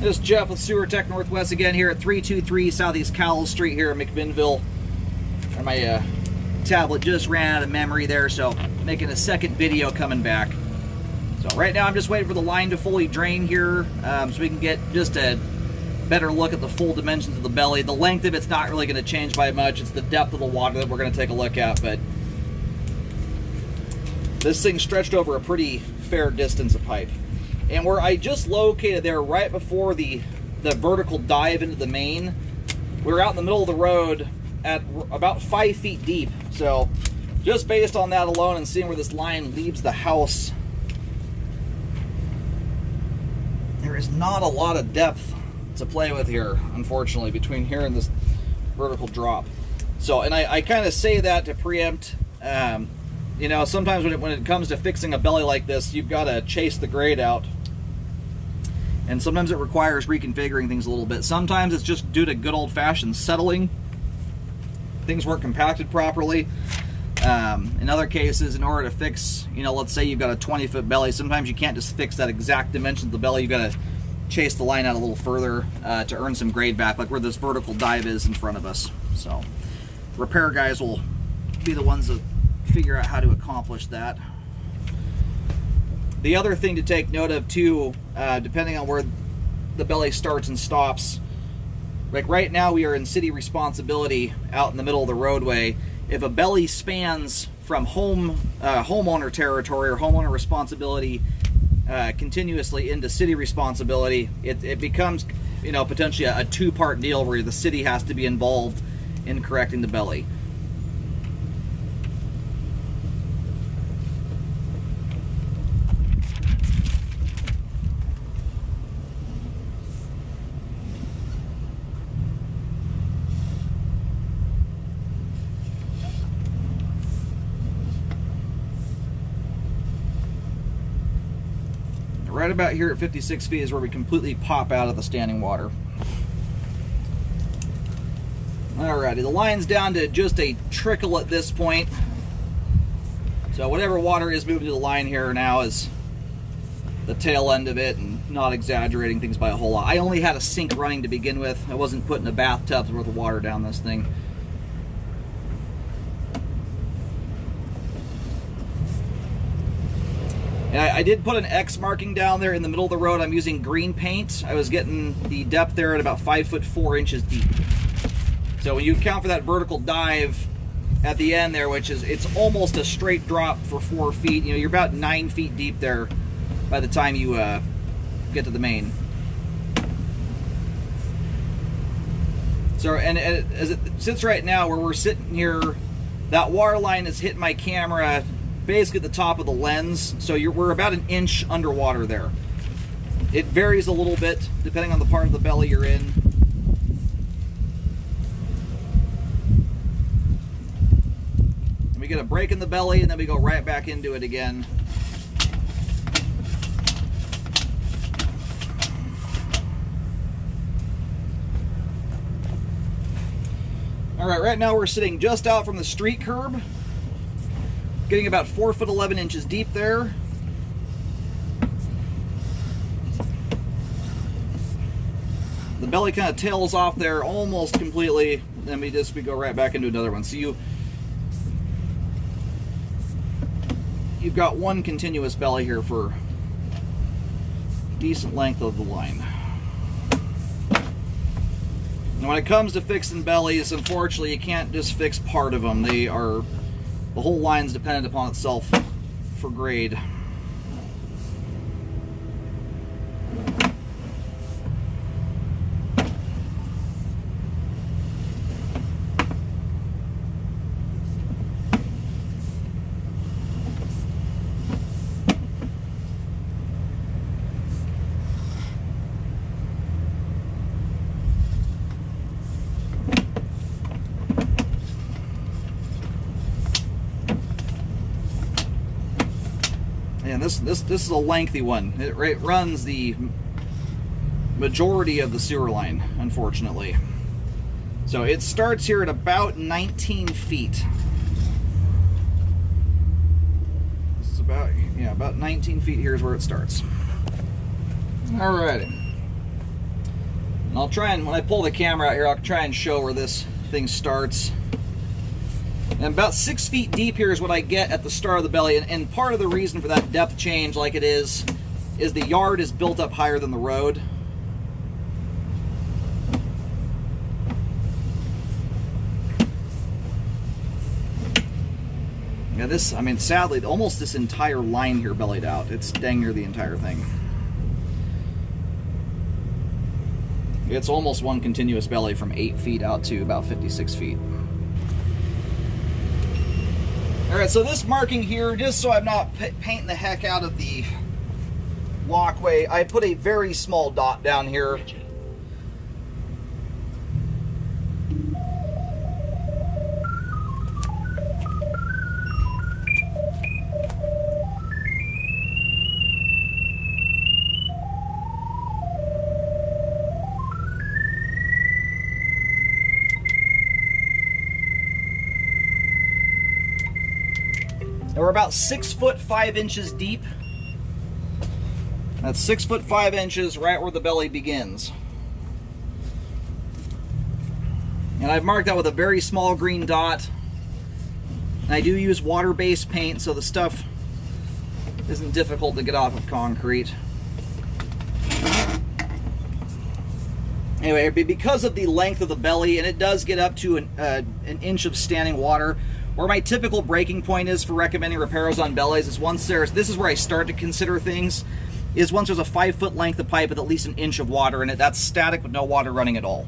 This is Jeff with Sewer Tech Northwest again here at 323 Southeast Cowell Street here in McMinnville. My tablet just ran out of memory there, so making a second video coming back. So right now I'm just waiting for the line to fully drain here so we can get just a better look at the full dimensions of the belly. The length of it's not really going to change by much. It's the depth of the water that we're going to take a look at, but this thing stretched over a pretty fair distance of pipe. And where I just located there right before the vertical dive into the main, we were out in the middle of the road at about 5 feet deep. So just based on that alone and seeing where this line leaves the house, there is not a lot of depth to play with here, unfortunately, between here and this vertical drop. So, and I kind of say that to preempt, you know, sometimes when it comes to fixing a belly like this, you've got to chase the grade out. And sometimes it requires reconfiguring things a little bit. Sometimes it's just due to good old-fashioned settling. Things weren't compacted properly. In other cases, in order to fix, you know, let's say you've got a 20-foot belly, sometimes you can't just fix that exact dimension of the belly. You've got to chase the line out a little further to earn some grade back, like where this vertical dive is in front of us. So repair guys will be the ones that figure out how to accomplish that. The other thing to take note of too, depending on where the belly starts and stops, like right now we are in city responsibility out in the middle of the roadway. If a belly spans from homeowner territory or homeowner responsibility continuously into city responsibility, it becomes, you know, potentially a two-part deal where the city has to be involved in correcting the belly. Right about here at 56 feet is where we completely pop out of the standing water. Alrighty, the line's down to just a trickle at this point. So whatever water is moving to the line here now is the tail end of it, and not exaggerating things by a whole lot. I only had a sink running to begin with. I wasn't putting a bathtub's worth of water down this thing. And I did put an X marking down there in the middle of the road. I'm using green paint. I was getting the depth there at about 5 foot 4 inches deep. So when you account for that vertical dive at the end there, which is, it's almost a straight drop for 4 feet. You know, you're about 9 feet deep there by the time you get to the main. So, and as it sits right now, where we're sitting here, that water line is hitting my camera basically at the top of the lens, so we're about an inch underwater there. It varies a little bit depending on the part of the belly you're in. And we get a break in the belly, and then we go right back into it again. All right, right now we're sitting just out from the street curb, getting about 4 foot 11 inches deep there. The belly kind of tails off there almost completely, then we go right back into another one. So you've got one continuous belly here for a decent length of the line. And when it comes to fixing bellies, unfortunately you can't just fix part of them. The whole line's dependent upon itself for grade. And this is a lengthy one. It runs the majority of the sewer line, unfortunately. So it starts here at about 19 feet. This is about 19 feet here is where it starts. Alrighty. And I'll try and, when I pull the camera out here, I'll try and show where this thing starts. And about 6 feet deep here is what I get at the start of the belly. And part of the reason for that depth change like it is the yard is built up higher than the road. Yeah, this, I mean, sadly, almost this entire line here bellied out. It's dang near the entire thing. It's almost one continuous belly from 8 feet out to about 56 feet. All right, so this marking here, just so I'm not painting the heck out of the walkway, I put a very small dot down here. And we're about 6 foot 5 inches deep. That's 6 foot 5 inches right where the belly begins. And I've marked that with a very small green dot. And I do use water-based paint, so the stuff isn't difficult to get off of concrete. Anyway, because of the length of the belly, and it does get up to an inch of standing water, where my typical breaking point is for recommending repairs on bellies is once there's, this is where I start to consider things, is once there's a 5 foot length of pipe with at least an inch of water in it. That's static with no water running at all.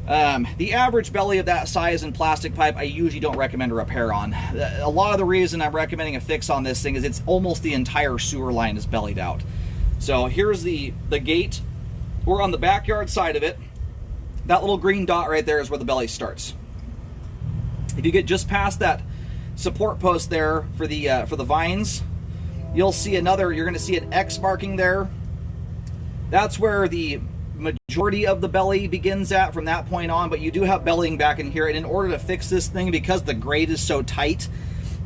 The average belly of that size in plastic pipe, I usually don't recommend a repair on. A lot of the reason I'm recommending a fix on this thing is it's almost the entire sewer line is bellied out. So here's the gate. We're on the backyard side of it. That little green dot right there is where the belly starts. If you get just past that support post there for the vines, you'll see another, you're going to see an X marking there. That's where the majority of the belly begins at from that point on, but you do have bellying back in here. And in order to fix this thing, because the grade is so tight,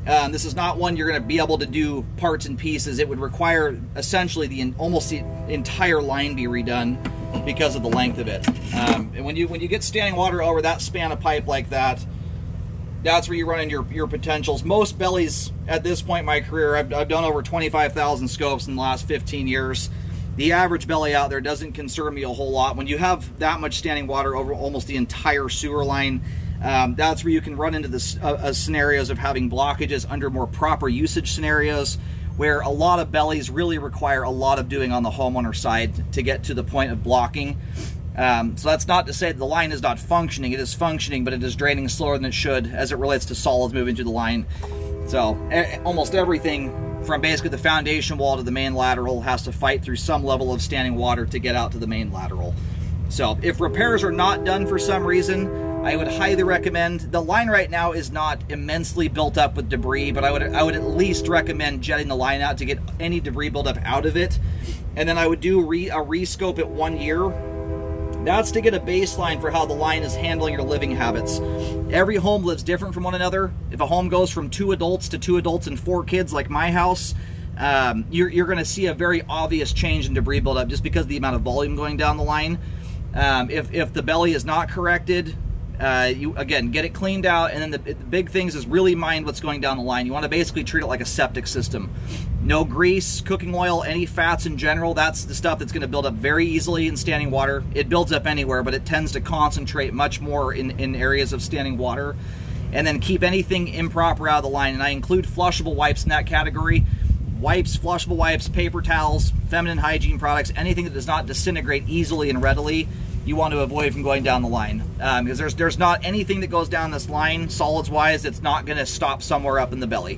this is not one you're going to be able to do parts and pieces. It would require essentially almost the entire line be redone because of the length of it. And when you get standing water over that span of pipe like that, that's where you run into your potentials. Most bellies at this point in my career, I've done over 25,000 scopes in the last 15 years. The average belly out there doesn't concern me a whole lot. When you have that much standing water over almost the entire sewer line, that's where you can run into this scenarios of having blockages under more proper usage scenarios, where a lot of bellies really require a lot of doing on the homeowner side to get to the point of blocking. So that's not to say that the line is not functioning. It is functioning, but it is draining slower than it should as it relates to solids moving through the line. So almost everything from basically the foundation wall to the main lateral has to fight through some level of standing water to get out to the main lateral. So if repairs are not done for some reason, I would highly recommend, the line right now is not immensely built up with debris, but I would at least recommend jetting the line out to get any debris buildup out of it. And then I would do a rescope at 1 year. That's to get a baseline for how the line is handling your living habits. Every home lives different from one another. If a home goes from 2 adults to 2 adults and 4 kids like my house, you're going to see a very obvious change in debris buildup just because of the amount of volume going down the line. If the belly is not corrected, you again get it cleaned out, and then the big things is really mind what's going down the line. You want to basically treat it like a septic system. No grease, cooking oil, any fats in general. That's the stuff that's going to build up very easily in standing water. It builds up anywhere, but it tends to concentrate much more in areas of standing water. And then keep anything improper out of the line, and I include flushable wipes in that category. Wipes, flushable wipes, paper towels, feminine hygiene products, anything that does not disintegrate easily and readily, you want to avoid from going down the line, because there's not anything that goes down this line solids wise that's not going to stop somewhere up in the belly,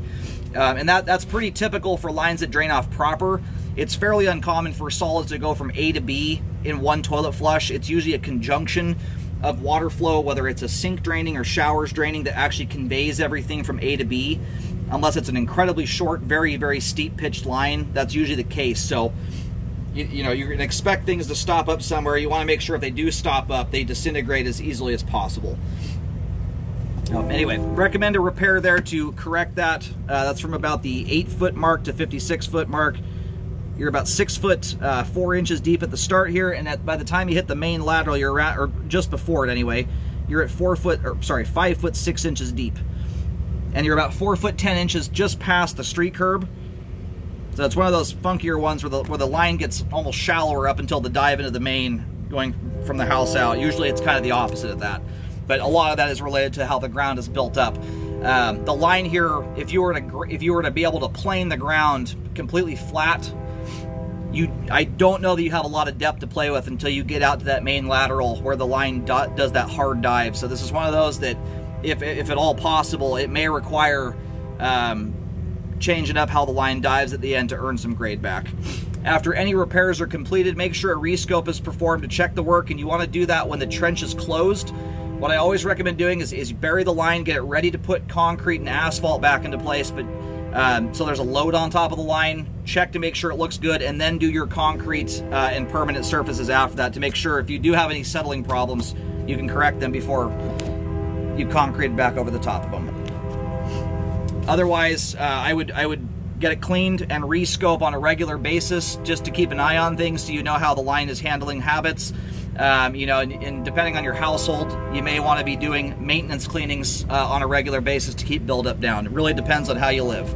and that's pretty typical for lines that drain off proper. It's fairly uncommon for solids to go from A to B in one toilet flush. It's usually a conjunction of water flow, whether it's a sink draining or showers draining, that actually conveys everything from A to B. Unless it's an incredibly short, very, very steep pitched line, that's usually the case. So you know, you're going to expect things to stop up somewhere. You want to make sure if they do stop up, they disintegrate as easily as possible. Anyway, recommend a repair there to correct that. That's from about the 8 foot mark to 56 foot mark. You're about 6 foot 4 inches deep at the start here, and by the time you hit the main lateral, you're at, or just before it anyway, you're at 5 foot 6 inches deep, and you're about 4 foot 10 inches just past the street curb. So it's one of those funkier ones where the line gets almost shallower up until the dive into the main, going from the house out. Usually it's kind of the opposite of that, but a lot of that is related to how the ground is built up. The line here, if you were to be able to plane the ground completely flat, I don't know that you have a lot of depth to play with until you get out to that main lateral where the line does that hard dive. So this is one of those that, if at all possible, it may require changing up how the line dives at the end to earn some grade back. After any repairs are completed, make sure a rescope is performed to check the work, and you want to do that when the trench is closed. What I always recommend doing is bury the line, get it ready to put concrete and asphalt back into place, but so there's a load on top of the line, check to make sure it looks good, and then do your concrete and permanent surfaces after that to make sure if you do have any settling problems, you can correct them before you concrete back over the top of them. Otherwise, I would get it cleaned and rescope on a regular basis just to keep an eye on things so you know how the line is handling habits. You know, and depending on your household, you may want to be doing maintenance cleanings on a regular basis to keep buildup down. It really depends on how you live.